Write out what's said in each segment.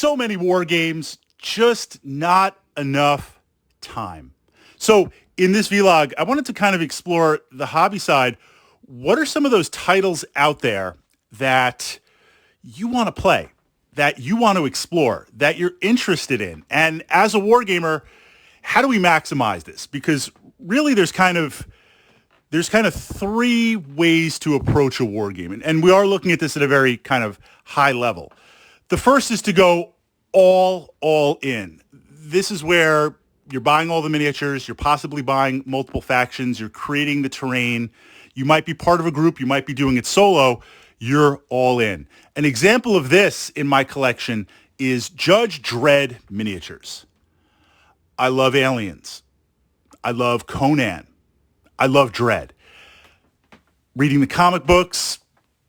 So many war games, just not enough time. So in this vlog, I wanted to kind of explore the hobby side. What are some of those titles out there that you want to play, that you want to explore, that you're interested in? And as a wargamer, how do we maximize this? Because really there's kind of three ways to approach a war game. And we are looking at this at a very kind of high level. The first is to go all in. This is where you're buying all the miniatures, you're possibly buying multiple factions, you're creating the terrain. You might be part of a group, you might be doing it solo. You're all in. An example of this in my collection is Judge Dredd miniatures. I love Aliens. I love Conan. I love Dredd. Reading the comic books,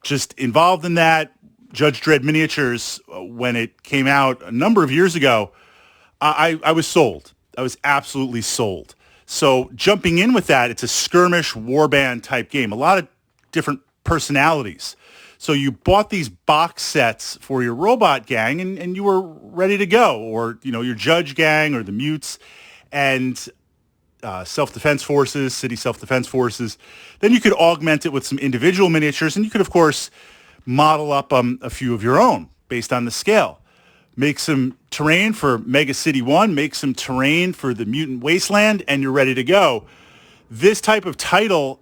just involved in that. Judge Dredd miniatures, when it came out a number of years ago, I was sold. I was absolutely sold. So jumping in with that, it's a skirmish warband type game. A lot of different personalities. So you bought these box sets for your robot gang and you were ready to go, or your judge gang or the mutes and self-defense forces, city self-defense forces. Then you could augment it with some individual miniatures, and you could, of course, model up a few of your own based on the scale. Make some terrain for Mega City 1, make some terrain for the Mutant Wasteland, and you're ready to go. This type of title,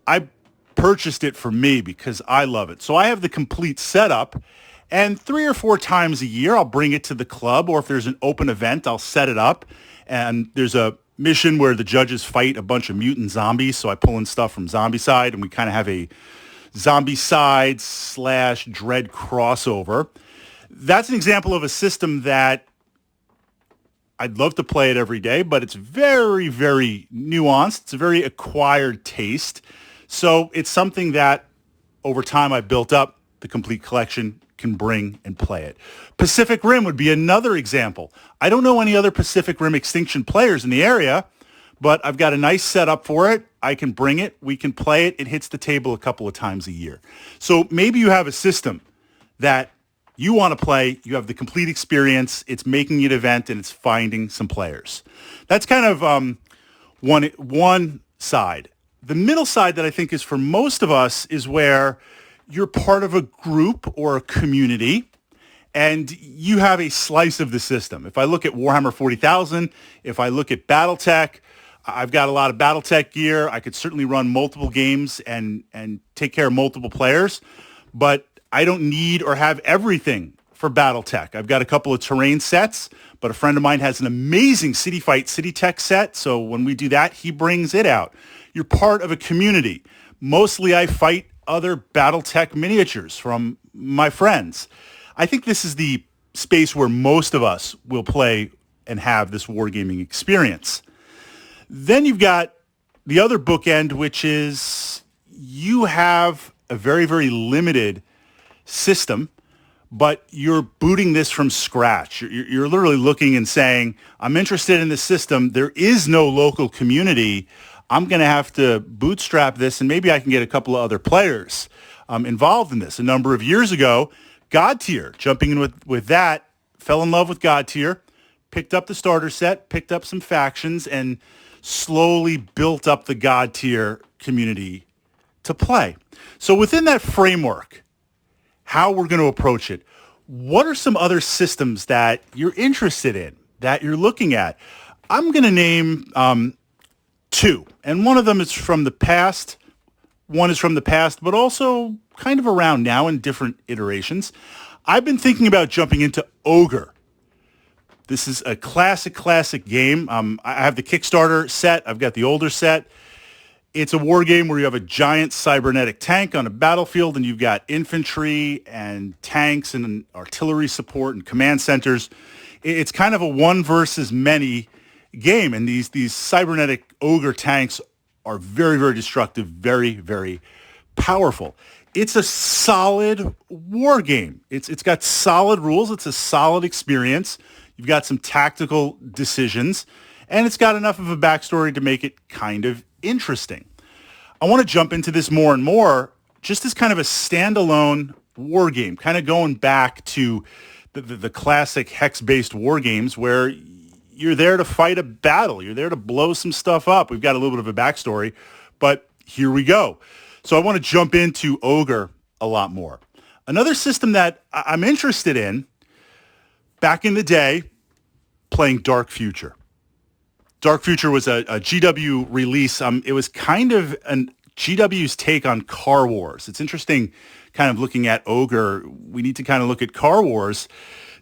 I purchased it for me because I love it. So I have the complete setup, and 3 or 4 times a year, I'll bring it to the club, or if there's an open event, I'll set it up, and there's a mission where the judges fight a bunch of mutant zombies, so I pull in stuff from Zombie Side, and we kind of have a Zombie Side / Dredd crossover. That's an example of a system that I'd love to play it every day, but it's very, very nuanced. It's a very acquired taste. So it's something that over time I've built up. The complete collection can bring and play it. Pacific Rim would be another example. I don't know any other Pacific Rim Extinction players in the area, but I've got a nice setup for it. I can bring it. We can play it. It hits the table a couple of times a year. So maybe you have a system that you want to play. You have the complete experience. It's making it an event, and it's finding some players. That's kind of one side. The middle side that I think is for most of us is where you're part of a group or a community, and you have a slice of the system. If I look at Warhammer 40,000, if I look at BattleTech, I've got a lot of BattleTech gear. I could certainly run multiple games and take care of multiple players, but I don't need or have everything for BattleTech. I've got a couple of terrain sets, but a friend of mine has an amazing City Fight City Tech set, so when we do that, he brings it out. You're part of a community. Mostly I fight other BattleTech miniatures from my friends. I think this is the space where most of us will play and have this wargaming experience. Then you've got the other bookend, which is you have a very, very limited system, but you're booting this from scratch. You're literally looking and saying, I'm interested in this system. There is no local community. I'm going to have to bootstrap this, and maybe I can get a couple of other players involved in this. A number of years ago, God Tier, jumping in with that, fell in love with God Tier, picked up the starter set, picked up some factions, and slowly built up the God Tier community to play. So within that framework, how we're going to approach it, what are some other systems that you're interested in, that you're looking at? I'm going to name 2, and one of them is from the past. One is from the past, but also kind of around now in different iterations. I've been thinking about jumping into Ogre. This is a classic game. I have the Kickstarter set. I've got the older set. It's a war game where you have a giant cybernetic tank on a battlefield, and you've got infantry and tanks and artillery support and command centers. It's kind of a one versus many game, and these cybernetic ogre tanks are very, very destructive, very, very powerful. It's a solid war game. It's got solid rules. It's a solid experience. You've got some tactical decisions, and it's got enough of a backstory to make it kind of interesting. I want to jump into this more and more just as kind of a standalone war game, kind of going back to the classic hex-based war games where you're there to fight a battle. You're there to blow some stuff up. We've got a little bit of a backstory, but here we go. So I want to jump into Ogre a lot more. Another system that I'm interested in, back in the day, playing Dark Future. Dark Future was a GW release. It was kind of GW's take on Car Wars. It's interesting kind of looking at Ogre. We need to kind of look at Car Wars.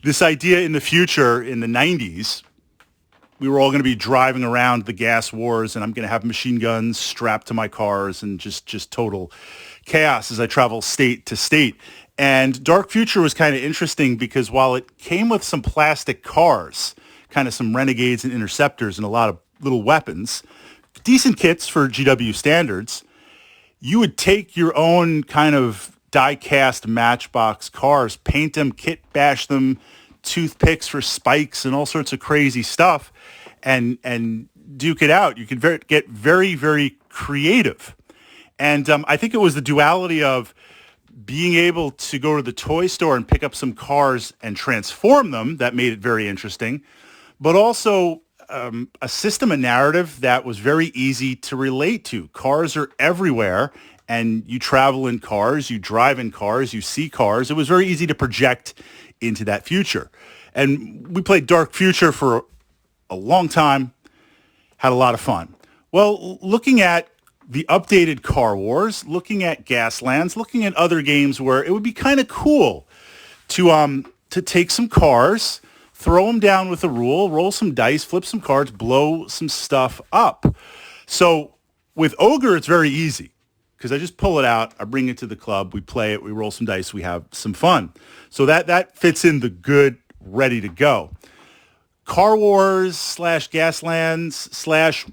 This idea in the future, in the 90s, we were all going to be driving around the gas wars, and I'm going to have machine guns strapped to my cars and just total chaos as I travel state to state. And Dark Future was kind of interesting because while it came with some plastic cars, kind of some Renegades and Interceptors and a lot of little weapons, decent kits for GW standards, you would take your own kind of die-cast Matchbox cars, paint them, kit bash them, toothpicks for spikes and all sorts of crazy stuff, and duke it out. You could get very, very creative. And I think it was the duality of being able to go to the toy store and pick up some cars and transform them that made it very interesting, but also a system, a narrative that was very easy to relate to. Cars are everywhere, and you travel in cars, you drive in cars, you see cars. It was very easy to project into that future. And we played Dark Future for a long time, had a lot of fun. Well, looking at the updated Car Wars, looking at Gaslands, looking at other games where it would be kind of cool to take some cars, throw them down with a rule, roll some dice, flip some cards, blow some stuff up. So with Ogre, it's very easy because I just pull it out, I bring it to the club, we play it, we roll some dice, we have some fun. So that fits in the good, ready to go. Car Wars / Gaslands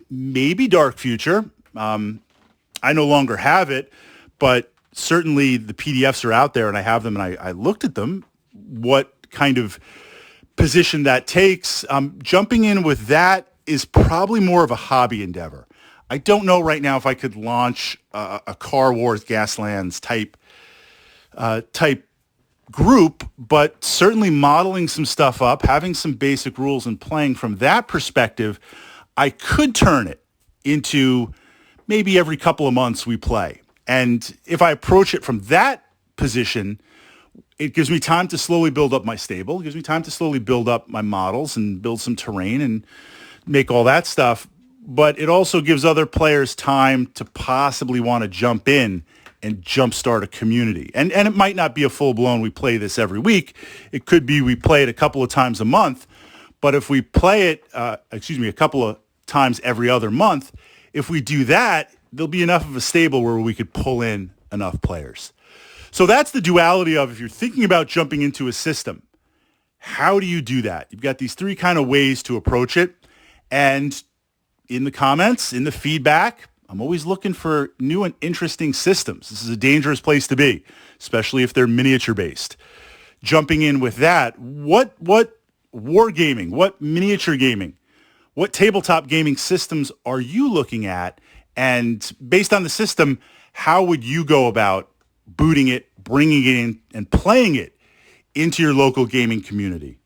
/ maybe Dark Future. I no longer have it, but certainly the PDFs are out there and I have them and I looked at them. What kind of position that takes. Jumping in with that is probably more of a hobby endeavor. I don't know right now if I could launch a Car Wars Gaslands type group, but certainly modeling some stuff up, having some basic rules and playing from that perspective, I could turn it into maybe every couple of months we play. And if I approach it from that position, it gives me time to slowly build up my stable. It gives me time to slowly build up my models and build some terrain and make all that stuff. But it also gives other players time to possibly want to jump in and jumpstart a community. And it might not be a full-blown, we play this every week. It could be we play it a couple of times a month. But if we play it, a couple of times every other month, if we do that, there'll be enough of a stable where we could pull in enough players. So that's the duality of if you're thinking about jumping into a system, how do you do that? You've got these three kind of ways to approach it. And in the comments, in the feedback, I'm always looking for new and interesting systems. This is a dangerous place to be, especially if they're miniature based. Jumping in with that, what wargaming, what miniature gaming, what tabletop gaming systems are you looking at? And based on the system, how would you go about booting it, bringing it in, and playing it into your local gaming community?